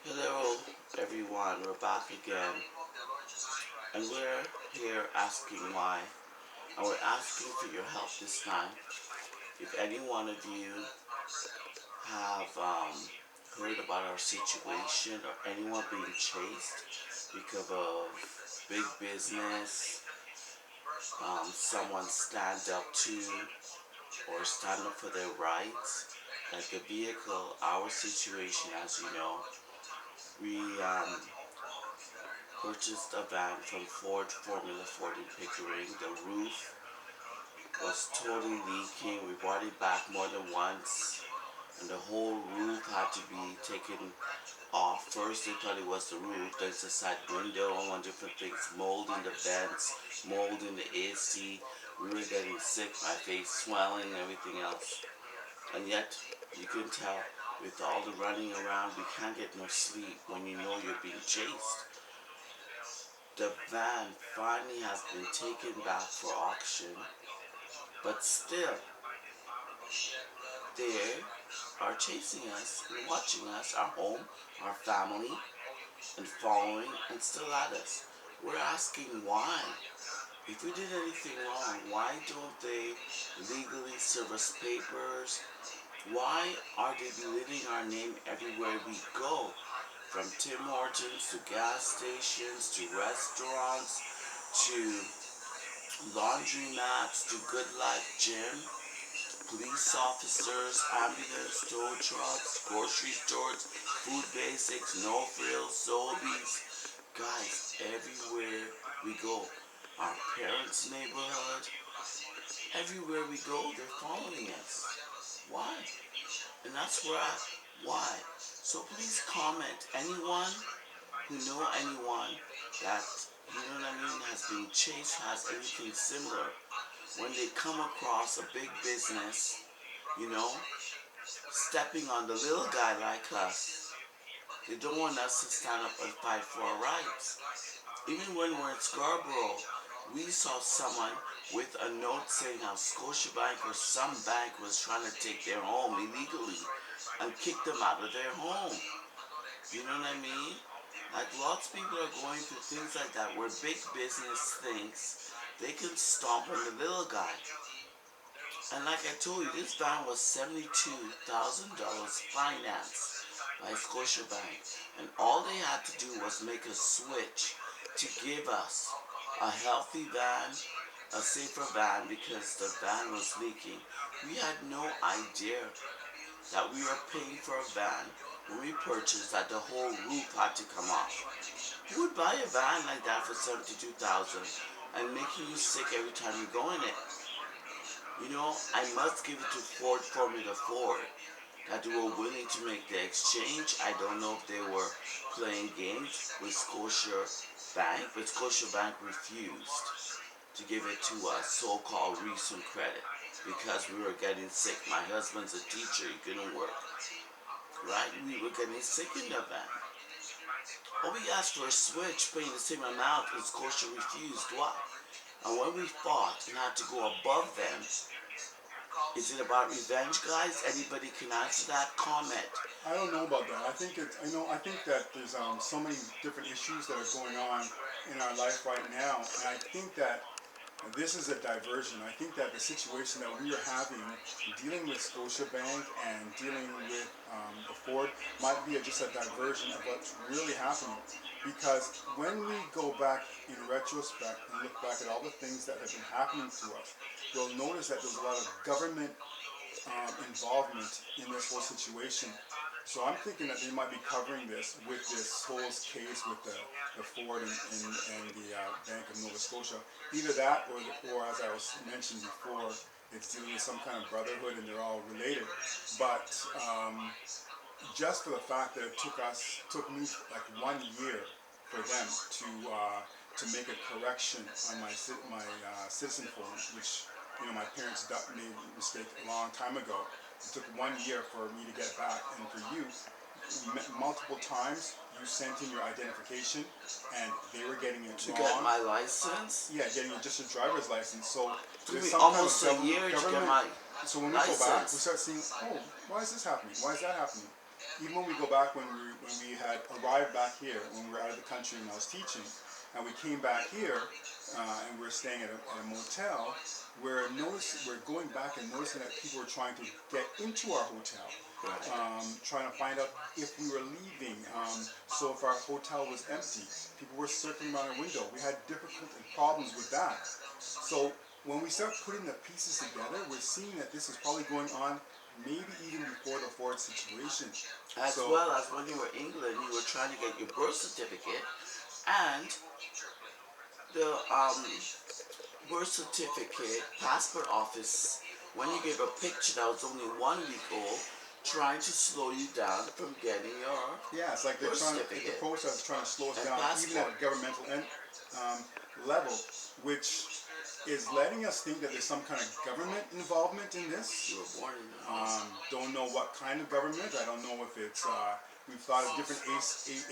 Hello, everyone. We're back again, and we're here asking why. And we're asking for your help this time. If any one of you have heard about our situation or anyone being chased because of big business, someone stand up to or stand up for their rights, like the vehicle, our situation, as you know, we purchased a van from Ford Formula Ford in Pickering. The roof was totally leaking. We brought it back more than once, and the whole roof had to be taken off. First, they thought it was the roof. There's a side window and one different things, mold in the vents, mold in the AC. We were getting sick, my face swelling, and everything else. And yet, you can tell with all the running around, we can't get no sleep when you know you're being chased. The van finally has been taken back for auction, but still, they are chasing us and watching us, our home, our family, and following and still at us. We're asking why. If we did anything wrong, why don't they legally serve us papers? Why are they belittling our name everywhere we go? From Tim Hortons to gas stations to restaurants to laundromats to Good Life Gym, police officers, ambulance, tow trucks, grocery stores, food basics, no frills, Sobeys. Guys, everywhere we go, our parents' neighborhood, everywhere we go, they're following us. Why? And that's where I, why? So please comment. Anyone who know anyone that, has been chased, has anything similar, when they come across a big business, you know, stepping on the little guy like us, they don't want us to stand up and fight for our rights. Even when we're in Scarborough, we saw someone with a note saying how Scotiabank or some bank was trying to take their home illegally and kick them out of their home. You know what I mean? Like lots of people are going through things like that where big business thinks they can stomp on the little guy. And like I told you, this van was $72,000 financed by Scotiabank. And all they had to do was make a switch to give us a healthy van, a safer van, because the van was leaking. We had no idea that we were paying for a van when we purchased that the whole roof had to come off. Who would buy a van like that for $72,000 and making you sick every time you go in it? You know, I must give it to Ford Formula Ford that they were willing to make the exchange. I don't know if they were playing games with Scotia Bank, but Scotia Bank refused to give it to us, so-called recent credit, because we were getting sick. My husband's a teacher, he couldn't work. Right? We were getting sick in the van. Well, we asked for a switch, paying the same amount, and Scotia refused. Why? And when we fought and had to go above them, is it about revenge, guys? Anybody can answer that? Comment. I don't know about that. I think it. I think that there's so many different issues that are going on in our life right now, and I think that this is a diversion. I think that the situation that we are having, dealing with Scotiabank and dealing with the Ford, might be just a diversion of what's really happening. Because when we go back in retrospect and look back at all the things that have been happening to us, we'll notice that there's a lot of government involvement in this whole situation. So I'm thinking that they might be covering this with this whole case with the Ford and the Bank of Nova Scotia. Either that, or as I was mentioned before, it's dealing with some kind of brotherhood and they're all related. But just for the fact that it took me like 1 year for them to make a correction on my citizen form, which my parents made a mistake a long time ago. It took 1 year for me to get back, and for you, multiple times you sent in your identification, and they were getting it To wrong. get my license? Yeah, getting just a driver's license. So Took there's me some kind of almost a year to get my So when we go back, we license. start seeing, oh, why is this happening? Why is that happening? even when we go back when we had arrived back here, when we were out of the country and I was teaching, and we came back here, and we were staying at a motel, we're going back and noticing that people were trying to get into our hotel, Right. trying to find out if we were leaving. So if our hotel was empty, people were circling around our window. We had difficulty problems with that. So when we start putting the pieces together, we're seeing that this is probably going on maybe even before the Ford situation. As So well as when you were in England, you were trying to get your birth certificate, and the birth certificate passport office, when you gave a picture that was only 1 week old, trying to slow you down from getting your yeah, it's like they're birth trying to, the certificate process is trying to slow us and down, even at passport. a governmental level, which is letting us think that there's some kind of government involvement in this. You were born in the house. Don't know what kind of government. I don't know if it's, we've thought of different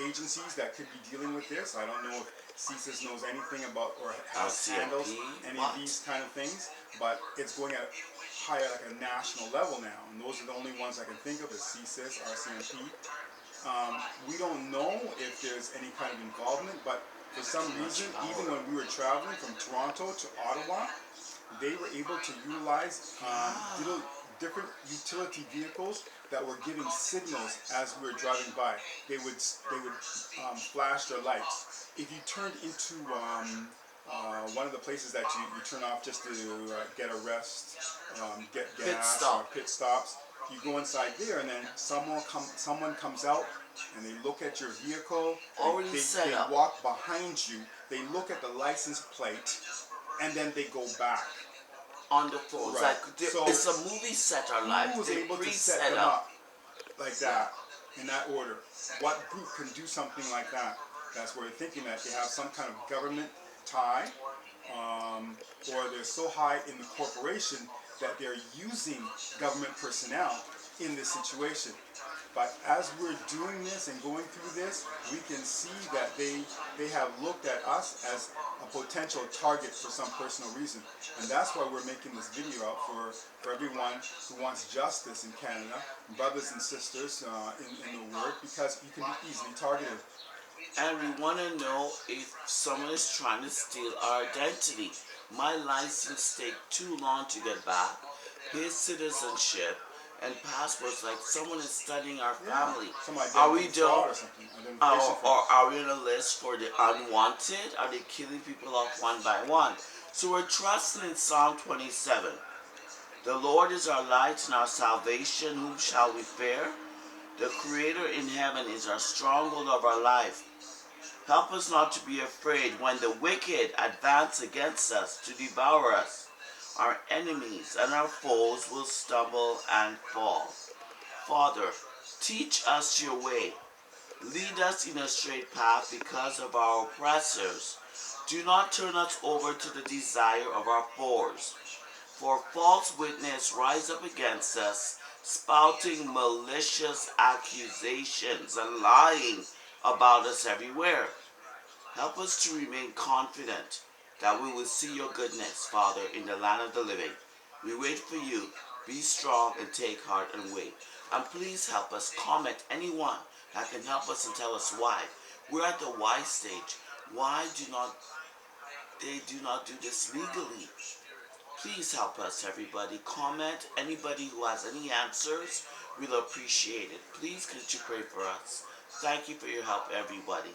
agencies that could be dealing with this. I don't know if CSIS knows anything about or has handles LCMP? any What? of these kind of things, but it's going at higher, like a national level now. And those are the only ones I can think of is CSIS, RCMP. We don't know if there's any kind of involvement, but for some reason, even when we were traveling from Toronto to Ottawa, they were able to utilize little different utility vehicles that were giving signals as we were driving by. They would flash their lights. If you turned into one of the places that you turn off just to get a rest, get gas or pit stops, you go inside there and then someone comes out and they look at your vehicle. Already They set up. walk behind you. They look at the license plate and then they go back. On the phone. Right. So it's a movie set our life. who was They able to pre-set set them up. up like that in that order? What group can do something like that? That's where we're thinking that they have some kind of government tie, or they're so high in the corporation that they're using government personnel in this situation. But as we're doing this and going through this, we can see that they have looked at us as a potential target for some personal reason. And that's why we're making this video out for everyone who wants justice in Canada, brothers and sisters in the word, because you can be easily targeted. And we want to know if someone is trying to steal our identity. My license take too long to get back. His citizenship and passports, like someone is studying our family. Some Are we identity doing, fraud or something. Identification or fraud. are we on a list for the unwanted? Are they killing people off one by one? So we're trusting in Psalm 27. The Lord is our light and our salvation. Whom shall we fear? The Creator in heaven is our stronghold of our life. Help us not to be afraid when the wicked advance against us to devour us. Our enemies and our foes will stumble and fall. Father, teach us your way. Lead us in a straight path because of our oppressors. Do not turn us over to the desire of our foes. For false witnesses rise up against us, spouting malicious accusations and lying about us everywhere. Help us to remain confident that we will see your goodness, Father, in the land of the living. We wait for you. Be strong and take heart and wait. And please help us. Comment anyone that can help us and tell us why. We're at the why stage. Why do not do this legally? Please help us, everybody. Comment. Anybody who has any answers, we'll appreciate it. Please could you pray for us. Thank you for your help, everybody.